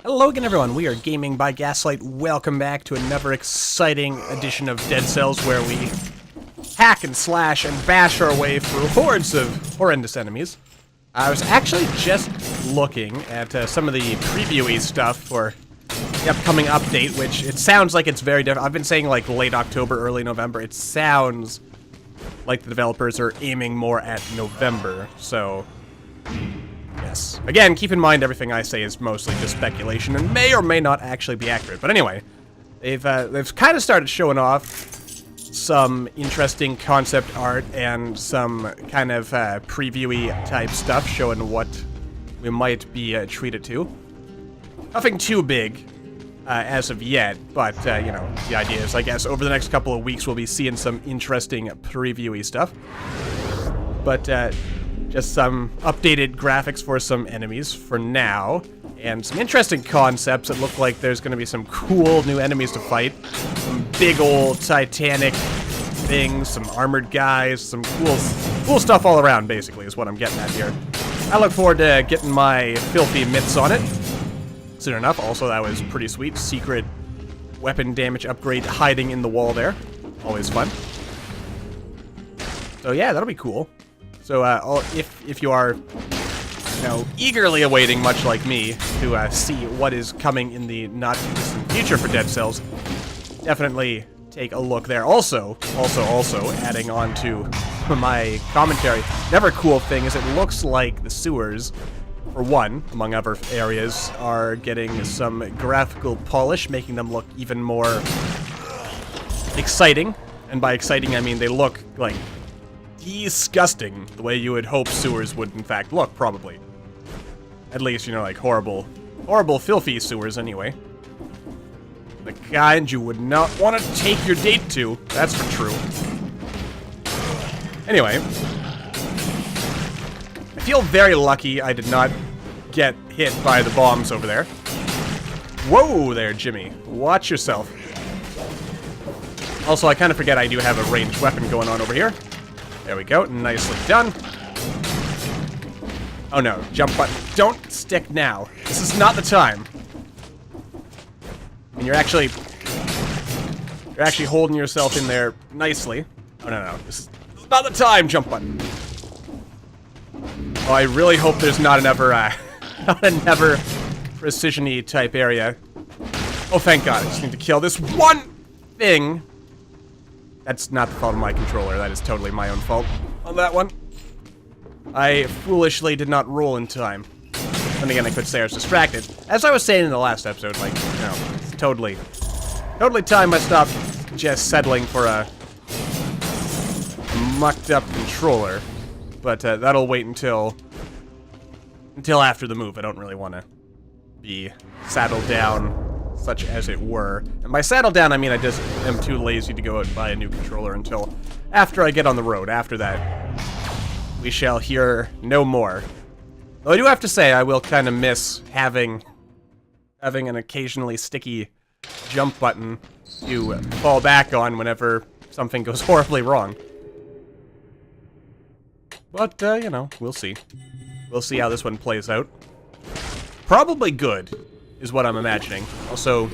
Hello again, everyone. We are Gaming by Gaslight. Welcome back to another exciting edition of Dead Cells, where we hack and slash and bash our way through hordes of horrendous enemies. I was actually just looking at some of the previewy stuff for the upcoming update, which it sounds like it's very different. I've been saying like late October, early November. It sounds like the developers are aiming more at November, so yes. Again, keep in mind everything I say is mostly just speculation and may or may not actually be accurate. But anyway, they've kind of started showing off some interesting concept art and some kind of previewy type stuff showing what we might be treated to. Nothing too big as of yet, but you know, the idea is, I guess, over the next couple of weeks we'll be seeing some interesting previewy stuff. But just some updated graphics for some enemies for now, and some interesting concepts. It look like there's going to be some cool new enemies to fight. Some big old Titanic things, some armored guys, some cool stuff all around, basically, is what I'm getting at here. I look forward to getting my filthy mitts on it soon enough. Also, that was pretty sweet. Secret weapon damage upgrade hiding in the wall there. Always fun. So yeah, that'll be cool. So, if you are, you know, eagerly awaiting, much like me, to see what is coming in the not-too-distant future for Dead Cells, definitely take a look there. Also, adding on to my commentary, another cool thing is it looks like the sewers, for one, among other areas, are getting some graphical polish, making them look even more exciting. And by exciting, I mean they look like disgusting, the way you would hope sewers would in fact look, probably. At least, you know, like horrible, filthy sewers anyway. The kind you would not want to take your date to, that's for true. Anyway, I feel very lucky I did not get hit by the bombs over there. Whoa there, Jimmy. Watch yourself. Also, I kind of forget I do have a ranged weapon going on over here. There we go, nicely done. Oh no, jump button. Don't stick now. This is not the time. And you're actually holding yourself in there nicely. Oh no, this is not the time, jump button. Oh, I really hope there's not another, precision-y type area. Oh, thank God, I just need to kill this one thing. That's not the fault of my controller. That is totally my own fault on that one. I foolishly did not roll in time. And again, I could say I was distracted. As I was saying in the last episode, like, you know, it's totally time I stopped just settling for a mucked up controller. But that'll wait until after the move. I don't really want to be saddled down, such as it were. And by saddle down, I mean I just am too lazy to go out and buy a new controller until after I get on the road. After that, we shall hear no more. Though I do have to say, I will kind of miss having an occasionally sticky jump button to fall back on whenever something goes horribly wrong. But, you know, we'll see. We'll see how this one plays out. Probably good, is what I'm imagining. Also,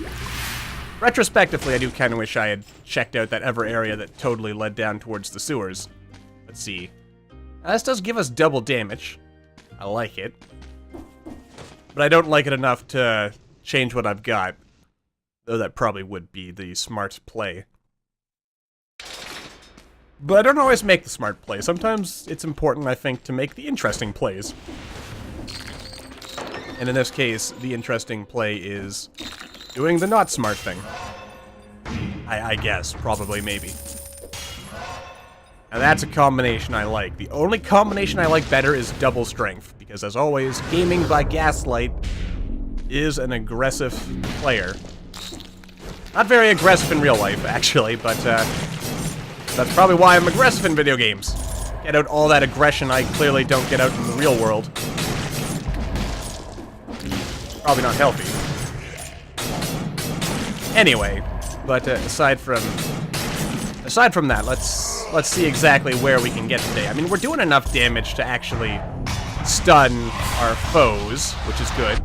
retrospectively, I do kind of wish I had checked out that other area that totally led down towards the sewers. Let's see. Now, this does give us double damage. I like it. But I don't like it enough to change what I've got. Though that probably would be the smart play. But I don't always make the smart play. Sometimes it's important, I think, to make the interesting plays. And in this case, the interesting play is doing the not smart thing. I guess. Probably, maybe. Now that's a combination I like. The only combination I like better is double strength. Because as always, Gaming by Gaslight is an aggressive player. Not very aggressive in real life, actually, but that's probably why I'm aggressive in video games. Get out all that aggression I clearly don't get out in the real world. Probably not healthy. Anyway, but aside from that, let's see exactly where we can get today. I mean, we're doing enough damage to actually stun our foes, which is good.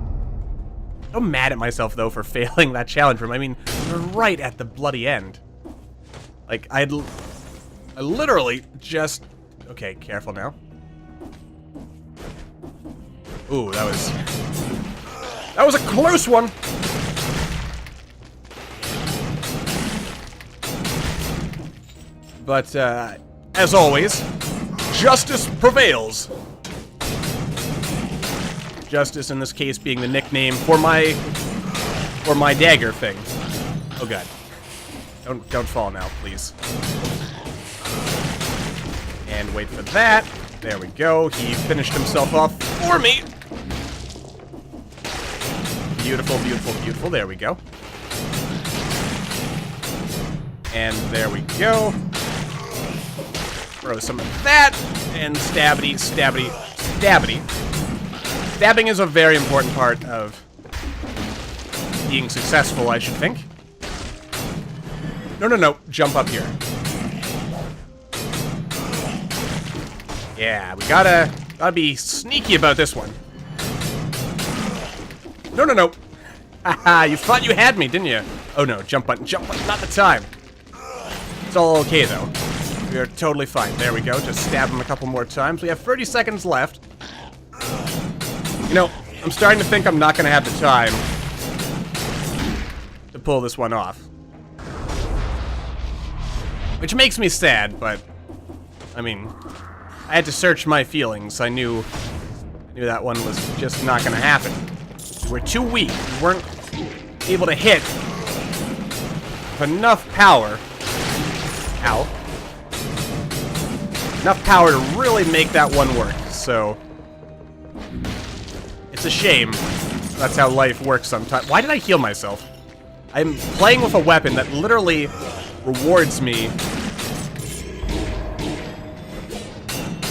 I'm mad at myself, though, for failing that challenge room. I mean, we're right at the bloody end. Like, I literally just... Okay, careful now. Ooh, that was a close one! But, as always, justice prevails. Justice, in this case, being the nickname for my dagger thing. Oh god. Don't fall now, please. And wait for that. There we go. He finished himself off for me. Beautiful, beautiful, beautiful. There we go. And there we go. Throw some of that. And stabbity, stabbity, stabbity. Stabbing is a very important part of being successful, I should think. No, no, no. Jump up here. Yeah, we gotta be sneaky about this one. No, no, no. Haha, you thought you had me, didn't you? Oh no, jump button, not the time. It's all okay, though. We are totally fine. There we go, just stab him a couple more times. We have 30 seconds left. You know, I'm starting to think I'm not gonna have the time to pull this one off. Which makes me sad, but... I mean... I had to search my feelings. I knew that one was just not gonna happen. We were too weak. We weren't able to hit with enough power. Ow. Enough power to really make that one work, so... It's a shame. That's how life works sometimes. Why did I heal myself? I'm playing with a weapon that literally rewards me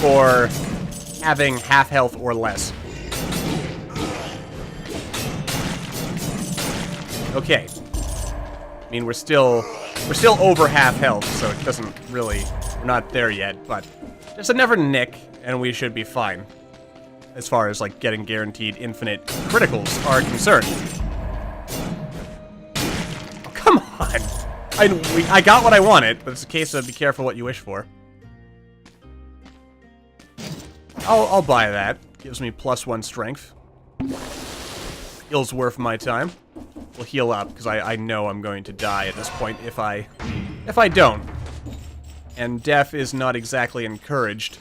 for having half health or less. Okay. I mean, we're still over half health, so it doesn't really... We're not there yet, but just another nick, and we should be fine. As far as, like, getting guaranteed infinite criticals are concerned. Oh, come on! I got what I wanted, but it's a case of be careful what you wish for. I'll buy that. Gives me +1 strength. Heal's worth my time. We'll heal up, because I know I'm going to die at this point if I don't. And death is not exactly encouraged.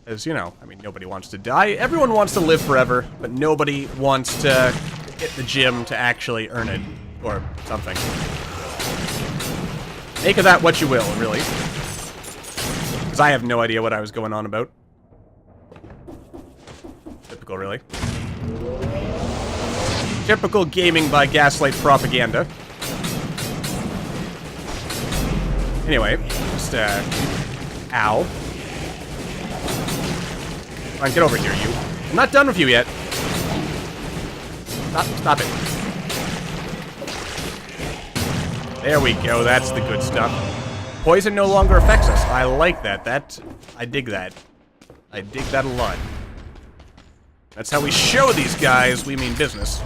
As, you know, I mean, nobody wants to die. Everyone wants to live forever, but nobody wants to hit the gym to actually earn it. Or something. Make of that what you will, really. Because I have no idea what I was going on about. Typical, really. Typical gaming by Gaslight propaganda. Anyway, just, ow. Come on, get over here, you. I'm not done with you yet. Stop it. There we go, that's the good stuff. Poison no longer affects us. I like that. I dig that. I dig that a lot. That's how we show these guys we mean business.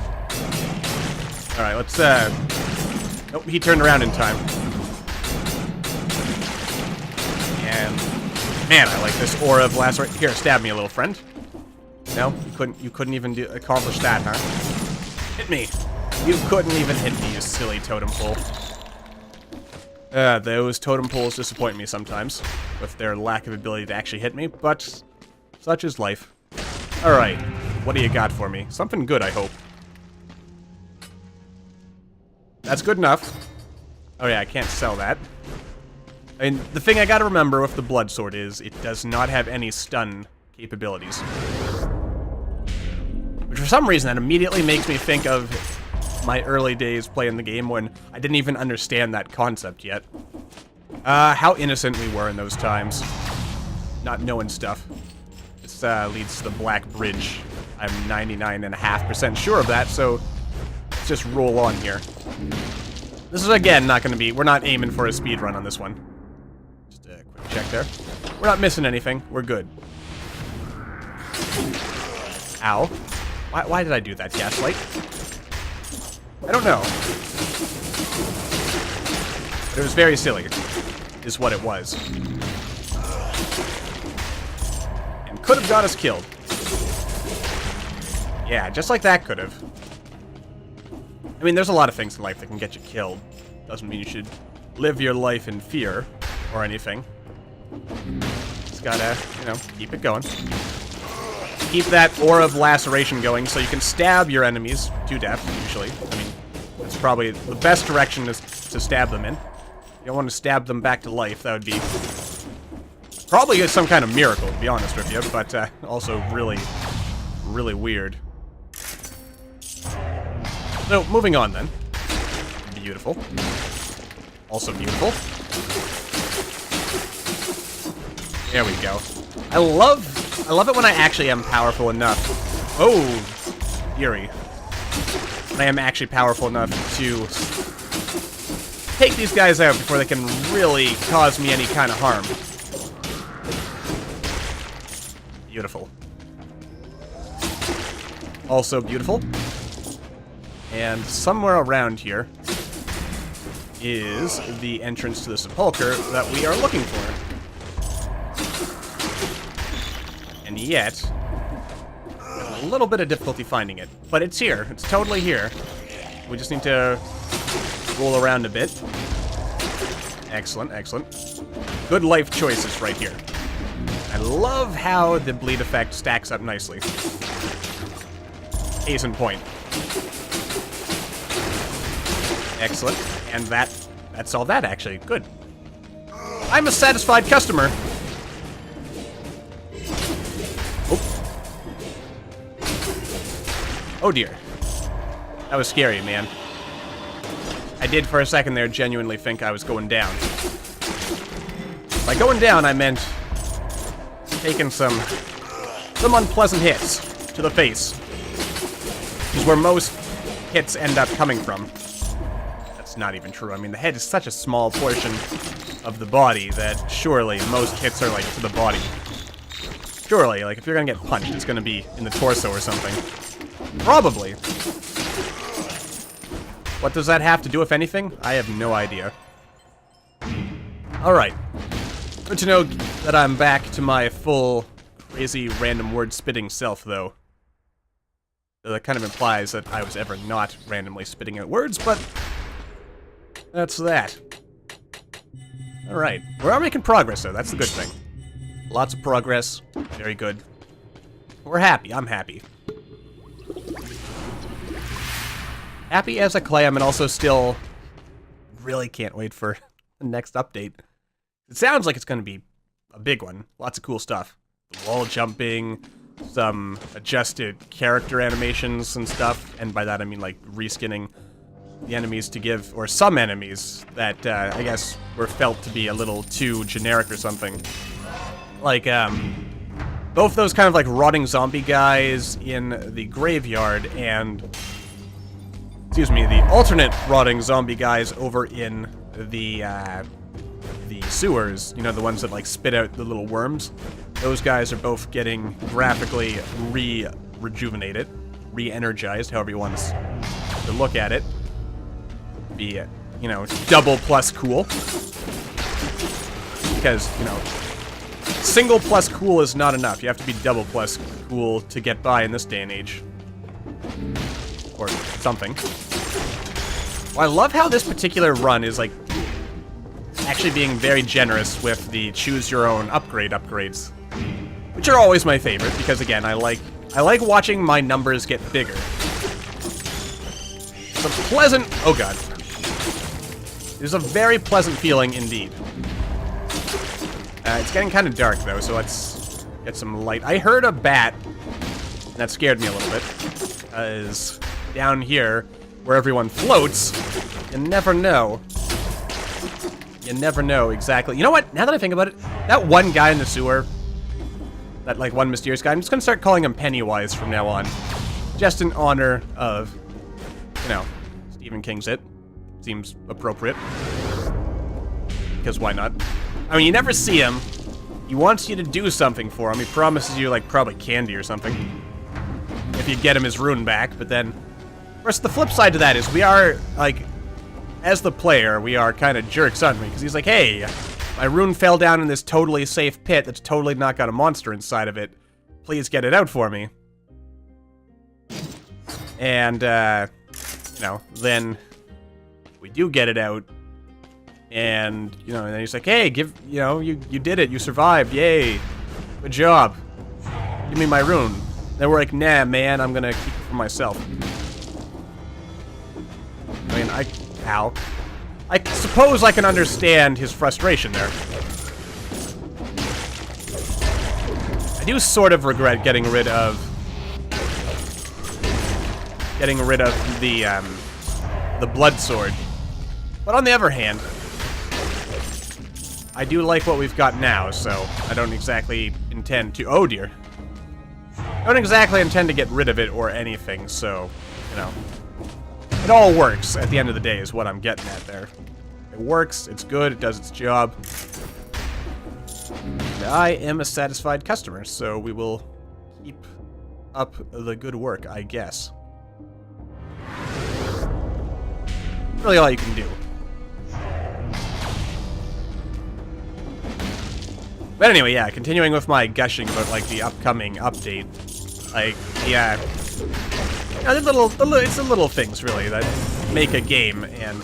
Alright, let's, Nope, he turned around in time. And... Man, I like this aura of last... Here, stab me, a little friend. No? You couldn't even accomplish that, huh? Hit me! You couldn't even hit me, you silly totem pole. Those totem poles disappoint me sometimes, with their lack of ability to actually hit me, but such is life. Alright, what do you got for me? Something good, I hope. That's good enough. Oh yeah, I can't sell that. I mean, the thing I gotta remember with the blood sword is, it does not have any stun capabilities. Which for some reason, that immediately makes me think of my early days playing the game when I didn't even understand that concept yet. How innocent we were in those times. Not knowing stuff. This leads to the Black Bridge. I'm 99.5% sure of that, so let's just roll on here. This is, again, not going to be... We're not aiming for a speed run on this one. Just a quick check there. We're not missing anything. We're good. Ow. Why did I do that, Gaslight? I don't know. But it was very silly, is what it was. And could have got us killed. Yeah, just like that could have. I mean, there's a lot of things in life that can get you killed. Doesn't mean you should live your life in fear or anything. Just gotta, you know, keep it going. Keep that aura of laceration going so you can stab your enemies to death, usually. I mean, that's probably the best direction is to stab them in. You don't want to stab them back to life. That would be probably some kind of miracle, to be honest with you, but also really, really weird. So, moving on then. Beautiful. Also beautiful. There we go. I love it when I actually am powerful enough. Oh, eerie. When I am actually powerful enough to take these guys out before they can really cause me any kind of harm. Beautiful. Also beautiful. And somewhere around here is the entrance to the sepulcher that we are looking for. And yet, a little bit of difficulty finding it. But it's here. It's totally here. We just need to roll around a bit. Excellent, excellent. Good life choices right here. I love how the bleed effect stacks up nicely. Case in point. Excellent. And that's all that, actually. Good. I'm a satisfied customer. Oh dear. That was scary, man. I did for a second there genuinely think I was going down. By going down, I meant taking some unpleasant hits to the face. Which is where most hits end up coming from. That's not even true. I mean, the head is such a small portion of the body that surely most hits are, like, to the body. Surely, like, if you're gonna get punched, it's gonna be in the torso or something. Probably. What does that have to do, if anything? I have no idea. Alright. Good to know that I'm back to my full, crazy, random word-spitting self, though. That kind of implies that I was ever not randomly spitting out words, but that's that. Alright. We are making progress, though. That's the good thing. Lots of progress. Very good. We're happy. I'm happy. Happy as a clam, and also still really can't wait for the next update. It sounds like it's going to be a big one. Lots of cool stuff. The wall jumping, some adjusted character animations and stuff, and by that I mean like reskinning the enemies to give, or some enemies that I guess were felt to be a little too generic or something. Like, both those kind of like rotting zombie guys in the graveyard and, excuse me, the alternate rotting zombie guys over in the sewers, you know, the ones that like spit out the little worms. Those guys are both getting graphically rejuvenated, re-energized, however you want to look at it. Be, you know, double plus cool. Because, you know, single plus cool is not enough. You have to be double plus cool to get by in this day and age. Or something. Well, I love how this particular run is, like, actually being very generous with the choose-your-own upgrades. Which are always my favorite, because, again, I like watching my numbers get bigger. It's a pleasant... Oh, God. There's a very pleasant feeling, indeed. It's getting kind of dark, though, so let's get some light. I heard a bat, and that scared me a little bit. Because down here, where everyone floats, you never know. You never know exactly. You know what? Now that I think about it, that one guy in the sewer, that, like, one mysterious guy, I'm just gonna start calling him Pennywise from now on. Just in honor of, you know, Stephen King's It. Seems appropriate. Because why not? I mean, you never see him. He wants you to do something for him. He promises you, like, probably candy or something. if you get him his rune back, but then... Of course, the flip side to that is we are, like... As the player, we are kind of jerks, aren't we? Because he's like, hey, my rune fell down in this totally safe pit that's totally not got a monster inside of it. Please get it out for me. And, you know, then we do get it out. And, you know, and then he's like, hey, you know, you did it. You survived. Yay. Good job. Give me my rune. Then we're like, nah, man, I'm gonna keep it for myself. I mean, Ow. I suppose I can understand his frustration there. I do sort of regret getting rid of the blood sword. But on the other hand, I do like what we've got now, so I don't exactly intend to... Oh, dear. I don't exactly intend to get rid of it or anything, so, you know. It all works, at the end of the day, is what I'm getting at there. It works, it's good, it does its job. And I am a satisfied customer, so we will keep up the good work, I guess. Really all you can do. But anyway, yeah, continuing with my gushing about, like, the upcoming update. Like, yeah... it's the little things, really, that make a game, and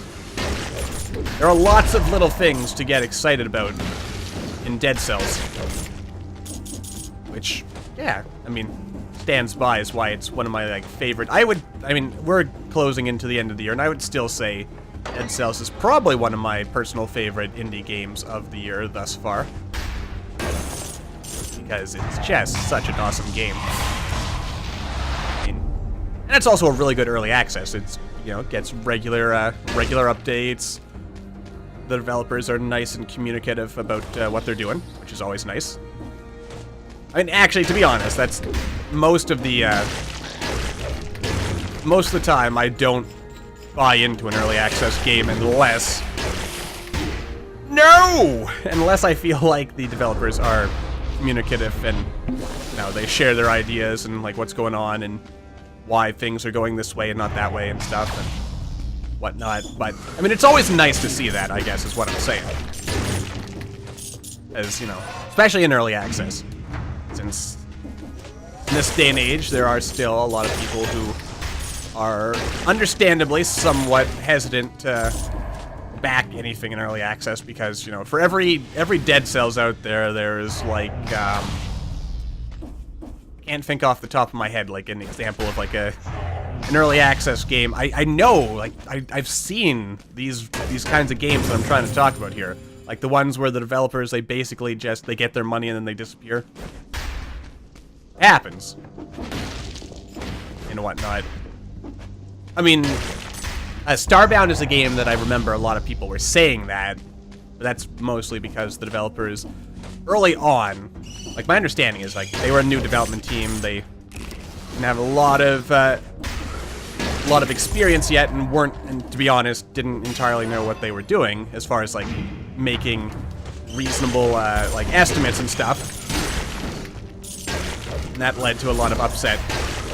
there are lots of little things to get excited about in Dead Cells. Which, yeah, I mean, stands by as why it's one of my, like, favorite... I mean, we're closing into the end of the year, and I would still say Dead Cells is probably one of my personal favorite indie games of the year thus far. Because it's just such an awesome game. And it's also a really good early access. It's, you know, it gets regular updates. The developers are nice and communicative about what they're doing, which is always nice. I mean, actually, to be honest, that's most of the time I don't buy into an early access game unless I feel like the developers are communicative and, you know, they share their ideas and, like, what's going on and why things are going this way and not that way and stuff and whatnot. But, I mean, it's always nice to see that, I guess, is what I'm saying. As, you know, especially in early access. Since in this day and age, there are still a lot of people who are understandably somewhat hesitant to back anything in early access because, you know, for every Dead Cells out there, there's, like, can't think off the top of my head, like, an example of, like, an early access game. I know, like, I've seen these kinds of games that I'm trying to talk about here. Like, the ones where the developers, they basically just, they get their money and then they disappear. It happens. And whatnot. I mean, Starbound is a game that I remember a lot of people were saying that, but that's mostly because the developers, early on, like, my understanding is, like, they were a new development team, they didn't have a lot of experience yet, and to be honest, didn't entirely know what they were doing, as far as, like, making reasonable, like, estimates and stuff. And that led to a lot of upset.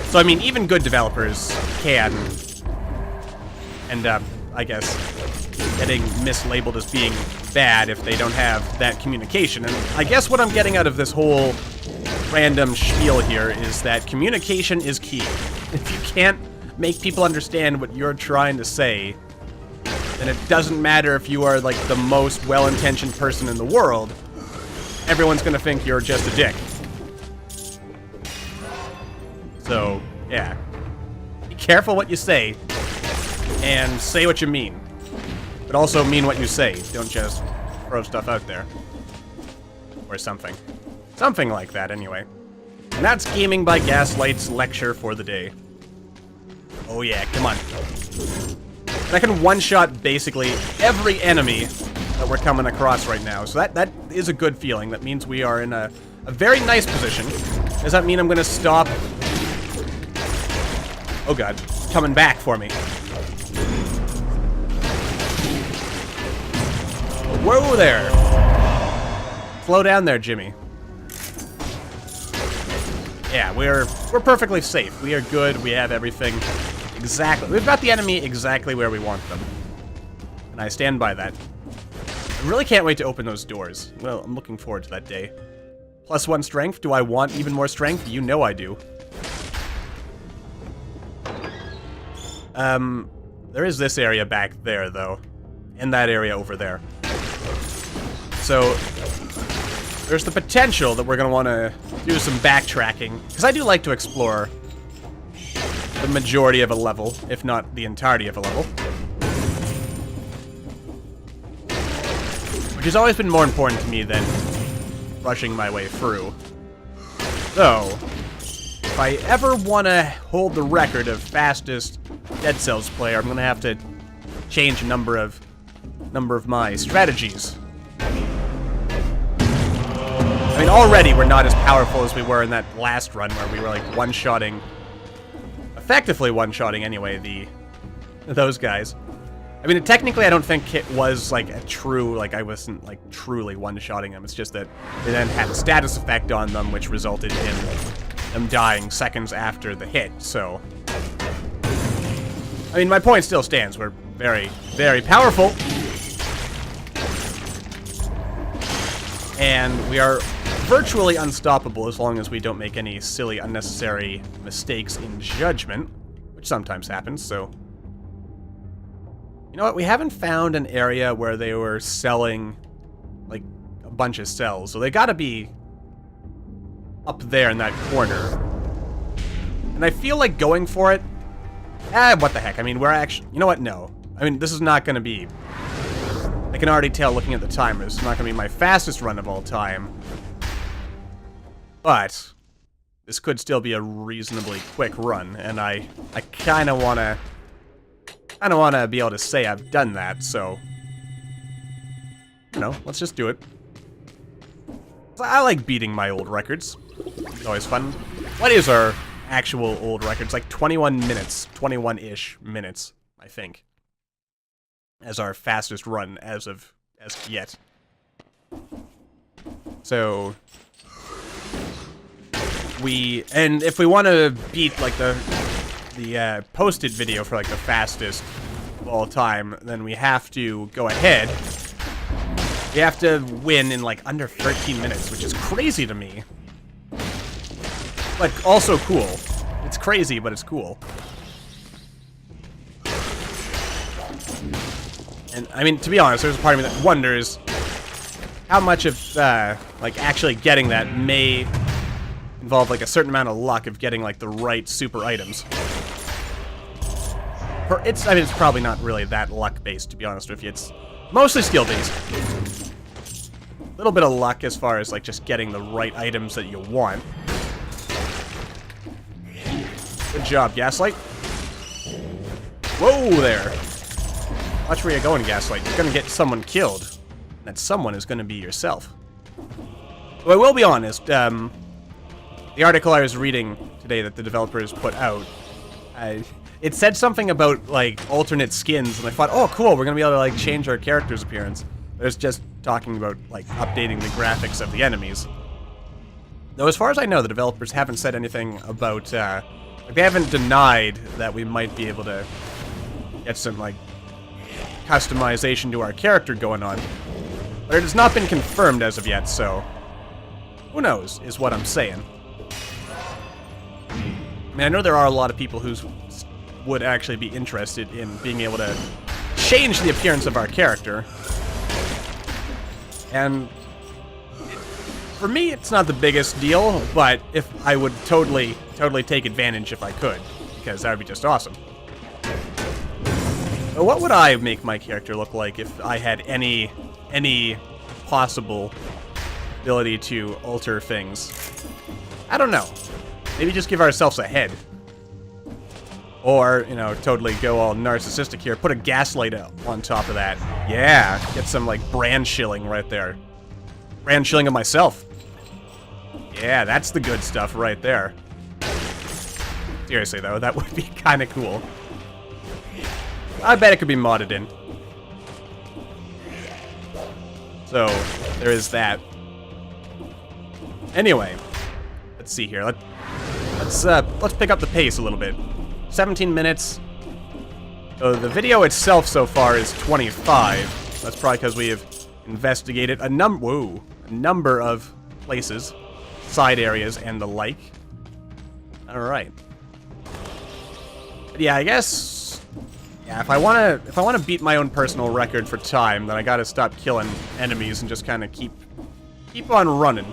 So, I mean, even good developers can end up, I guess, getting mislabeled as being bad if they don't have that communication. And I guess what I'm getting out of this whole random spiel here is that communication is key. If you can't make people understand what you're trying to say, then it doesn't matter if you are, like, the most well-intentioned person in the world. Everyone's gonna think you're just a dick. So, yeah. Be careful what you say, and say what you mean. But also mean what you say. Don't just throw stuff out there. Or something. Something like that, anyway. And that's Gaming by Gaslight's lecture for the day. Oh yeah, come on. And I can one-shot basically every enemy that we're coming across right now. So that is a good feeling. That means we are in a very nice position. Does that mean I'm gonna stop... Oh god, coming back for me. Whoa there! Slow down there, Jimmy. Yeah, we're perfectly safe. We are good. We have everything exactly. We've got the enemy exactly where we want them. And I stand by that. I really can't wait to open those doors. Well, I'm looking forward to that day. +1 strength. Do I want even more strength? You know I do. There is this area back there, though. And that area over there. So, there's the potential that we're going to want to do some backtracking. Because I do like to explore the majority of a level, if not the entirety of a level. Which has always been more important to me than rushing my way through. Though, if I ever want to hold the record of fastest Dead Cells player, I'm going to have to change a number of my strategies. I mean, already we're not as powerful as we were in that last run where we were like one-shotting, effectively one-shotting anyway, those guys. I mean, technically I don't think it was like a true, like I wasn't like truly one-shotting them. It's just that they then had a status effect on them which resulted in them dying seconds after the hit, so... I mean, my point still stands. We're very, very powerful. And we are virtually unstoppable as long as we don't make any silly, unnecessary mistakes in judgment, which sometimes happens, so... You know what? We haven't found an area where they were selling, like, a bunch of cells, so they gotta be up there in that corner. And I feel like going for it... what the heck? I mean, we're actually... You know what? No. I mean, this is not gonna be... I can already tell looking at the timer, this is not gonna be my fastest run of all time. But... this could still be a reasonably quick run, and I kinda wanna be able to say I've done that, so... You know, let's just do it. I like beating my old records. It's always fun. What is our actual old records? Like 21 minutes. 21-ish minutes, I think. As our fastest run as yet. So... And if we want to beat, like, the posted video for, like, the fastest of all time, then we have to go ahead. We have to win in, like, under 13 minutes, which is crazy to me. But also cool. It's crazy, but it's cool. And, I mean, to be honest, there's a part of me that wonders how much of, like, actually getting that may involve, like, a certain amount of luck of getting, like, the right super items. I mean, it's probably not really that luck-based, to be honest with you. It's mostly skill-based. A little bit of luck as far as, like, just getting the right items that you want. Good job, Gaslight. Whoa there. Watch where you're going, Gaslight. You're gonna get someone killed. That someone is gonna be yourself. Well, I will be honest, the article I was reading today that the developers put out, it said something about, like, alternate skins, and I thought, oh, cool, we're gonna be able to, like, change our character's appearance. But it's just talking about, like, updating the graphics of the enemies. Though, as far as I know, the developers haven't said anything about, like, they haven't denied that we might be able to get some, like, customization to our character going on. But it has not been confirmed as of yet, so... who knows, is what I'm saying. I mean, I know there are a lot of people who would actually be interested in being able to change the appearance of our character. And for me, it's not the biggest deal, but if I would totally take advantage if I could, because that would be just awesome. But what would I make my character look like if I had any possible ability to alter things? I don't know. Maybe just give ourselves a head. Or, you know, totally go all narcissistic here. Put a gaslight on top of that. Yeah, get some, like, brand shilling right there. Brand shilling of myself. Yeah, that's the good stuff right there. Seriously, though, that would be kind of cool. I bet it could be modded in. So, there is that. Anyway, let's see here. Let's pick up the pace a little bit. 17 minutes. So the video itself so far is 25. That's probably because we have investigated a number of places, side areas, and the like. All right. But yeah, I guess. Yeah, if I wanna beat my own personal record for time, then I gotta stop killing enemies and just kind of keep on running.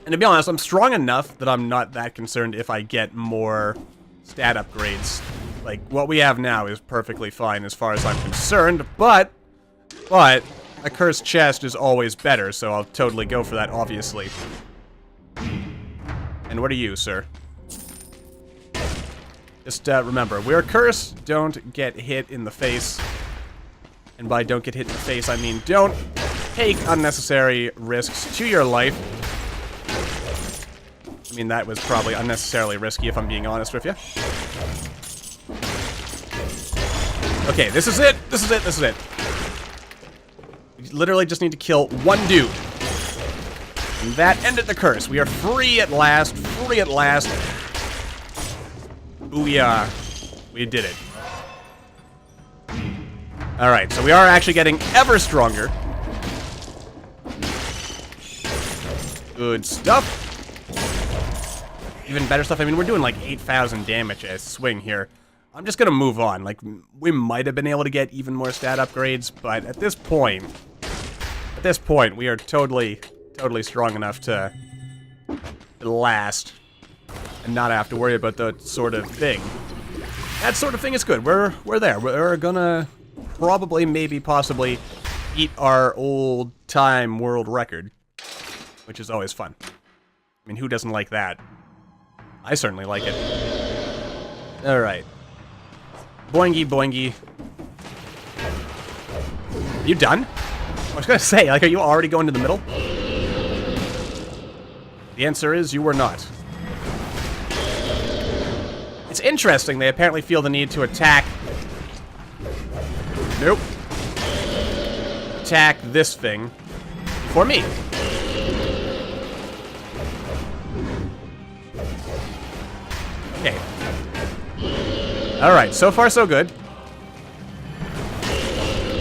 And to be honest, I'm strong enough that I'm not that concerned if I get more stat upgrades. Like, what we have now is perfectly fine as far as I'm concerned, but a cursed chest is always better, so I'll totally go for that, obviously. And what are you, sir? Just remember, we're cursed, don't get hit in the face. And by don't get hit in the face, I mean don't take unnecessary risks to your life. I mean, that was probably unnecessarily risky, if I'm being honest with you. Okay, this is it! This is it! This is it! We literally just need to kill one dude. And that ended the curse. We are free at last. Free at last. Booyah. We did it. Alright, so we are actually getting ever stronger. Good stuff. Even better stuff. I mean, we're doing like 8,000 damage a swing here. I'm just gonna move on. Like, we might have been able to get even more stat upgrades, but at this point, we are totally strong enough to last and not have to worry about that sort of thing. That sort of thing is good. We're there. We're gonna probably, maybe, possibly beat our old-time world record, which is always fun. I mean, who doesn't like that? I certainly like it. Alright. Boingy, boingy. You done? I was gonna say, like, are you already going to the middle? The answer is you were not. It's interesting, they apparently feel the need to attack... Nope. Attack this thing for me. Okay. Alright, so far so good.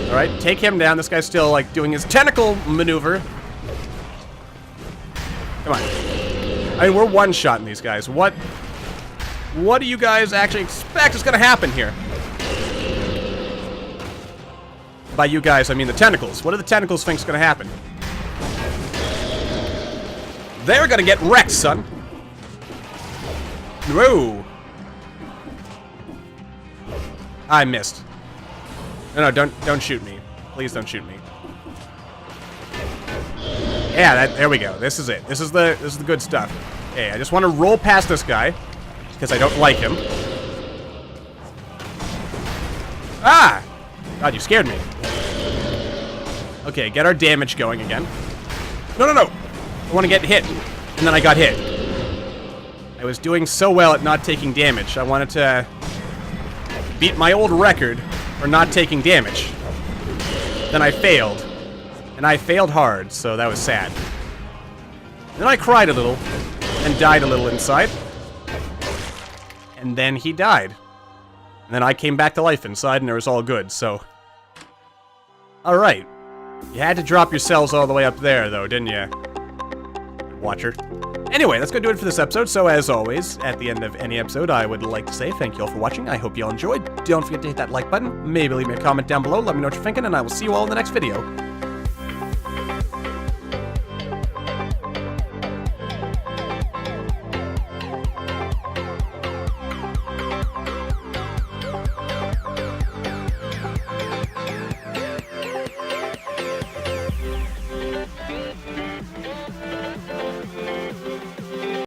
Alright, take him down. This guy's still, like, doing his tentacle maneuver. Come on. I mean, we're one-shotting these guys. What do you guys actually expect is gonna happen here? By you guys, I mean the tentacles. What do the tentacles think's gonna happen? They're gonna get wrecked, son. Whoa. I missed. No, don't shoot me. Please don't shoot me. Yeah, there we go. This is it. This is the good stuff. Okay, I just want to roll past this guy because I don't like him. Ah! God, you scared me. Okay, get our damage going again. No. I want to get hit. And then I got hit. I was doing so well at not taking damage. I wanted to beat my old record for not taking damage. Then I failed. And I failed hard, so that was sad. Then I cried a little, and died a little inside. And then he died. And then I came back to life inside, and it was all good, so... Alright. You had to drop yourselves all the way up there, though, didn't you? Watcher. Anyway, that's going to do it for this episode. So, as always, at the end of any episode, I would like to say thank you all for watching. I hope you all enjoyed. Don't forget to hit that like button. Maybe leave me a comment down below. Let me know what you're thinking, and I will see you all in the next video.